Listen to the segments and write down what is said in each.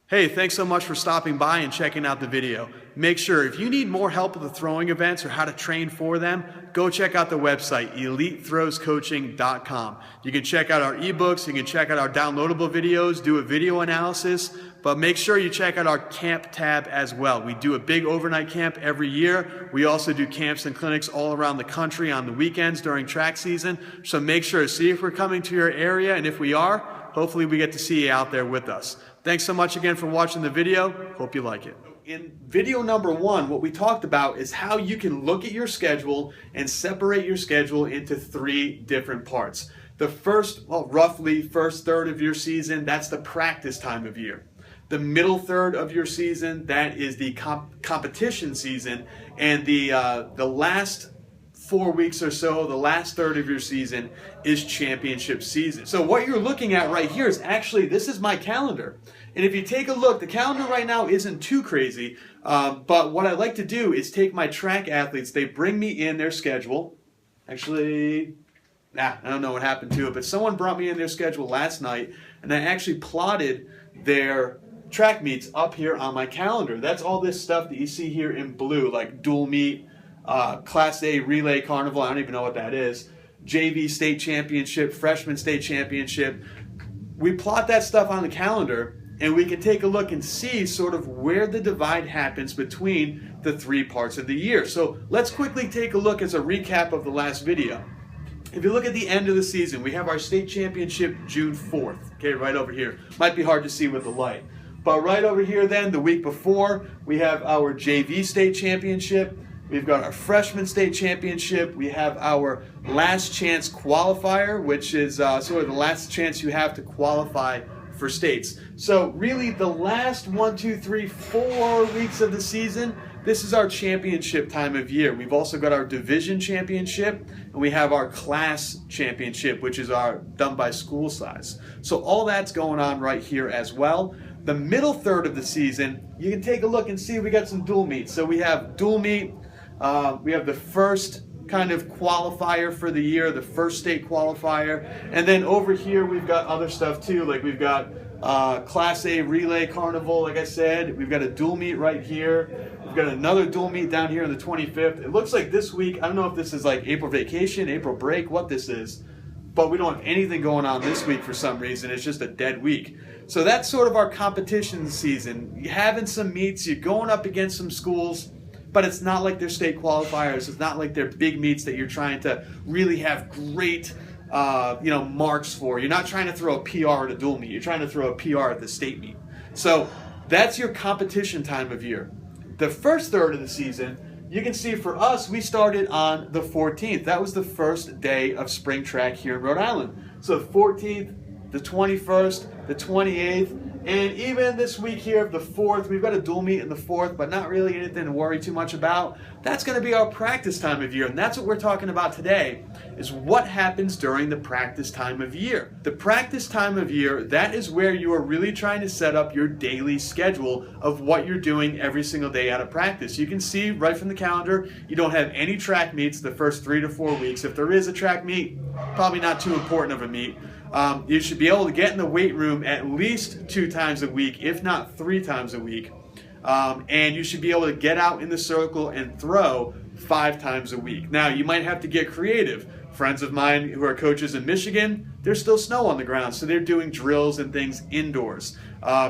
Hey, thanks so much for stopping by and checking out the video. Make sure if you need more help with the throwing events or how to train for them, go check out the website, elitethrowscoaching.com. You can check out our ebooks, you can check out our downloadable videos, do a video analysis, but make sure you check out our camp tab as well. We do a big overnight camp every year. We also do camps and clinics all around the country on the weekends during track season. So make sure to see if we're coming to your area, and if we are, hopefully we get to see you out there with us. Thanks so much again for watching the video. Hope you like it. In video number 1, what we talked about is how you can look at your schedule and separate your schedule into 3 different parts. The first, roughly first third of your season, that's the practice time of year. The middle third of your season, that is the competition season. And the last 4 weeks or so, the last third of your season is championship season. So what you're looking at right here is actually, this is my calendar. And if you take a look, the calendar right now isn't too crazy, but what I like to do is take my track athletes, they bring me in their schedule. Actually, I don't know what happened to it, but someone brought me in their schedule last night, and I actually plotted their track meets up here on my calendar. That's all this stuff that you see here in blue, like dual meet, Class A relay carnival, I don't even know what that is, JV state championship, freshman state championship. We plot that stuff on the calendar, and we can take a look and see sort of where the divide happens between the 3 parts of the year. So let's quickly take a look as a recap of the last video. If you look at the end of the season, we have our state championship June 4th, okay, right over here. Might be hard to see with the light. But right over here then, the week before, we have our JV state championship. We've got our freshman state championship. We have our last chance qualifier, which is sort of the last chance you have to qualify for states. So really the last 1, 2, 3, 4 weeks of the season, this is our championship time of year. We've also got our division championship, and we have our class championship, which is our done by school size. So all that's going on right here as well. The middle third of the season, you can take a look and see we got some dual meets. So we have dual meet, we have the first kind of qualifier for the year, the first state qualifier. And then over here, we've got other stuff too. Like we've got Class A relay carnival, like I said. We've got a dual meet right here. We've got another dual meet down here on the 25th. It looks like this week, I don't know if this is like April vacation, April break, what this is, but we don't have anything going on this week for some reason. It's just a dead week. So that's sort of our competition season. You're having some meets, you're going up against some schools, but it's not like they're state qualifiers. It's not like they're big meets that you're trying to really have great marks for. You're not trying to throw a PR at a dual meet. You're trying to throw a PR at the state meet. So that's your competition time of year. The first third of the season, you can see for us, we started on the 14th. That was the first day of spring track here in Rhode Island. So the 14th, the 21st, the 28th, and even this week here, the 4th, we've got a dual meet in the 4th, but not really anything to worry too much about. That's going to be our practice time of year, and that's what we're talking about today, is what happens during the practice time of year. The practice time of year, that is where you are really trying to set up your daily schedule of what you're doing every single day out of practice. You can see right from the calendar, you don't have any track meets the first 3 to 4 weeks. If there is a track meet, probably not too important of a meet. You should be able to get in the weight room at least 2 times a week, if not 3 times a week. And you should be able to get out in the circle and throw 5 times a week. Now, you might have to get creative. Friends of mine who are coaches in Michigan, there's still snow on the ground, so they're doing drills and things indoors.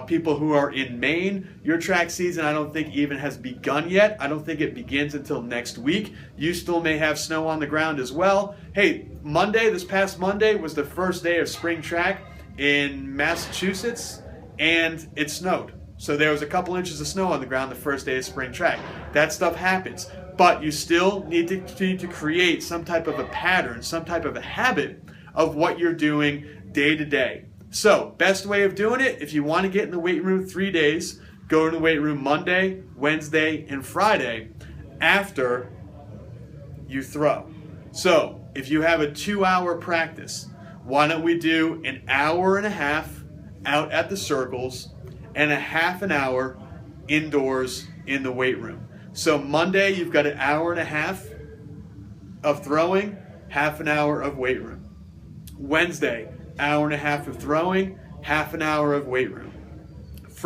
People who are in Maine, your track season I don't think even has begun yet. I don't think it begins until next week. You still may have snow on the ground as well. Hey, this past Monday was the first day of spring track in Massachusetts, and it snowed. So there was a couple inches of snow on the ground the first day of spring track. That stuff happens. But you still need to continue to create some type of a pattern, some type of a habit of what you're doing day to day. So, best way of doing it, if you want to get in the weight room 3 days, go to the weight room Monday, Wednesday, and Friday after you throw. So, if you have a 2-hour practice, why don't we do an hour and a half out at the circles and a half an hour indoors in the weight room. So Monday, you've got an hour and a half of throwing, half an hour of weight room. Wednesday, hour and a half of throwing, half an hour of weight room.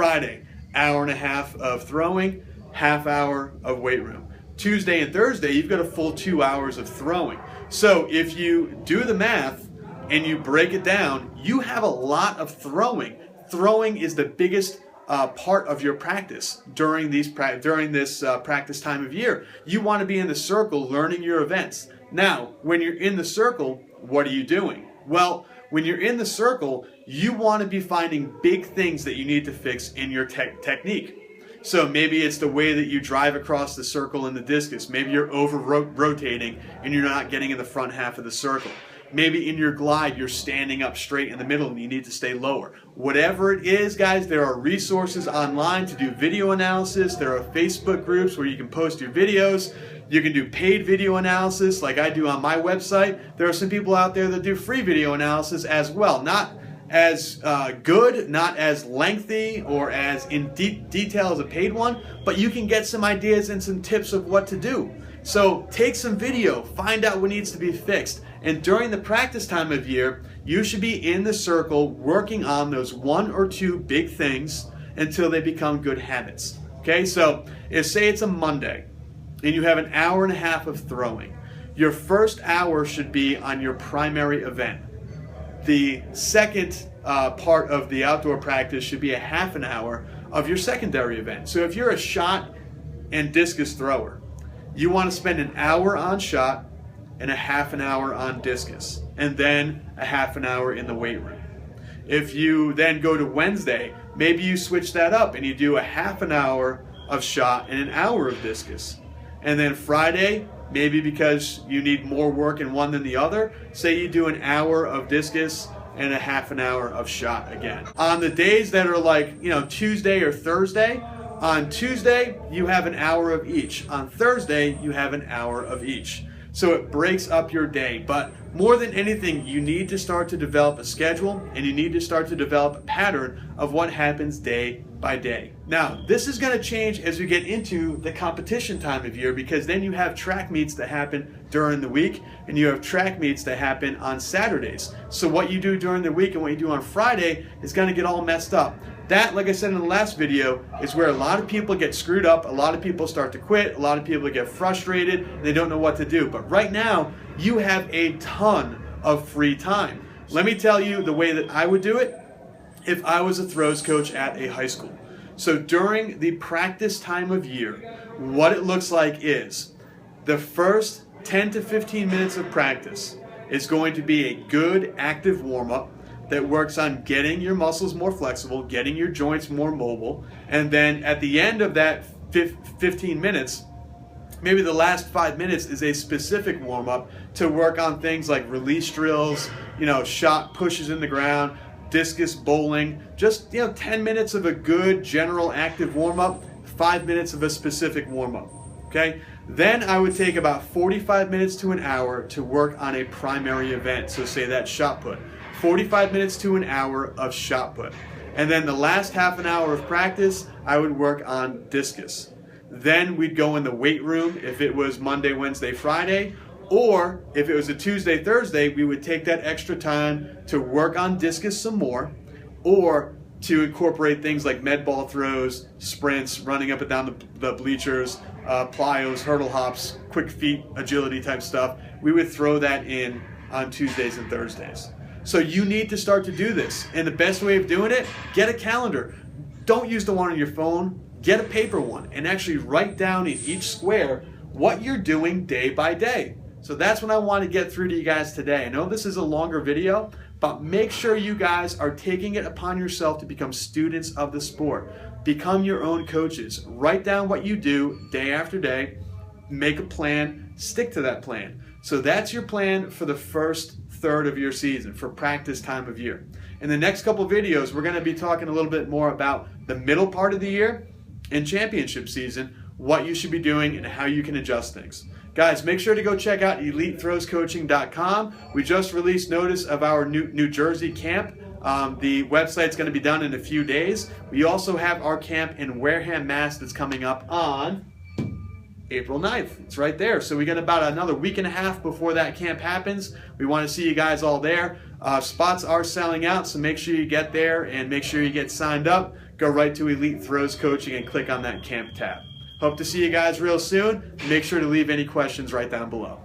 Friday, hour and a half of throwing, half hour of weight room. Tuesday and Thursday, you've got a full 2 hours of throwing. So if you do the math and you break it down, you have a lot of throwing. Throwing is the biggest part of your practice during this practice time of year. You want to be in the circle learning your events. Now, when you're in the circle, what are you doing? Well, when you're in the circle, you want to be finding big things that you need to fix in your technique. So maybe it's the way that you drive across the circle in the discus. Maybe you're over rotating and you're not getting in the front half of the circle. Maybe in your glide, you're standing up straight in the middle and you need to stay lower. Whatever it is, guys, there are resources online to do video analysis. There are Facebook groups where you can post your videos. You can do paid video analysis like I do on my website. There are some people out there that do free video analysis as well. Not as good, not as lengthy or as in deep detail as a paid one, but you can get some ideas and some tips of what to do. So take some video, find out what needs to be fixed. And during the practice time of year, you should be in the circle working on those 1 or 2 big things until they become good habits. Okay, so if say it's a Monday and you have an hour and a half of throwing, your first hour should be on your primary event. The second part of the outdoor practice should be a half an hour of your secondary event. So if you're a shot and discus thrower, you want to spend an hour on shot and a half an hour on discus, and then a half an hour in the weight room. If you then go to Wednesday, maybe you switch that up and you do a half an hour of shot and an hour of discus. And then Friday, maybe because you need more work in one than the other, say you do an hour of discus and a half an hour of shot again. On the days that are like, Tuesday or Thursday, on Tuesday, you have an hour of each. On Thursday, you have an hour of each. So it breaks up your day. But more than anything, you need to start to develop a schedule and you need to start to develop a pattern of what happens day by day. Now, this is going to change as we get into the competition time of year, because then you have track meets that happen during the week and you have track meets that happen on Saturdays. So what you do during the week and what you do on Friday is going to get all messed up. That, like I said in the last video, is where a lot of people get screwed up, a lot of people start to quit, a lot of people get frustrated, and they don't know what to do. But right now, you have a ton of free time. Let me tell you the way that I would do it if I was a throws coach at a high school. So during the practice time of year, what it looks like is the first 10 to 15 minutes of practice is going to be a good active warm-up that works on getting your muscles more flexible, getting your joints more mobile, and then at the end of that 15 minutes, maybe the last 5 minutes is a specific warm-up to work on things like release drills, shot pushes in the ground, discus bowling, just 10 minutes of a good general active warm-up, 5 minutes of a specific warm-up, okay? Then I would take about 45 minutes to an hour to work on a primary event, so say that shot put. 45 minutes to an hour of shot put. And then the last half an hour of practice, I would work on discus. Then we'd go in the weight room if it was Monday, Wednesday, Friday, or if it was a Tuesday, Thursday, we would take that extra time to work on discus some more, or to incorporate things like med ball throws, sprints, running up and down the bleachers, plyos, hurdle hops, quick feet, agility type stuff. We would throw that in on Tuesdays and Thursdays. So you need to start to do this. And the best way of doing it, get a calendar. Don't use the one on your phone. Get a paper one and actually write down in each square what you're doing day by day. So that's what I want to get through to you guys today. I know this is a longer video, but make sure you guys are taking it upon yourself to become students of the sport. Become your own coaches. Write down what you do day after day. Make a plan. Stick to that plan. So that's your plan for the first third of your season, for practice time of year. In the next couple of videos, we're going to be talking a little bit more about the middle part of the year and championship season, what you should be doing and how you can adjust things. Guys, make sure to go check out EliteThrowsCoaching.com. We just released notice of our New Jersey camp. The website's going to be done in a few days. We also have our camp in Wareham, Mass. that's coming up on April 9th. It's right there. So we got about another week and a half before that camp happens. We want to see you guys all there. Spots are selling out, so make sure you get there and make sure you get signed up. go right to Elite Throws Coaching and click on that camp tab. Hope to see you guys real soon. Make sure to leave any questions right down below.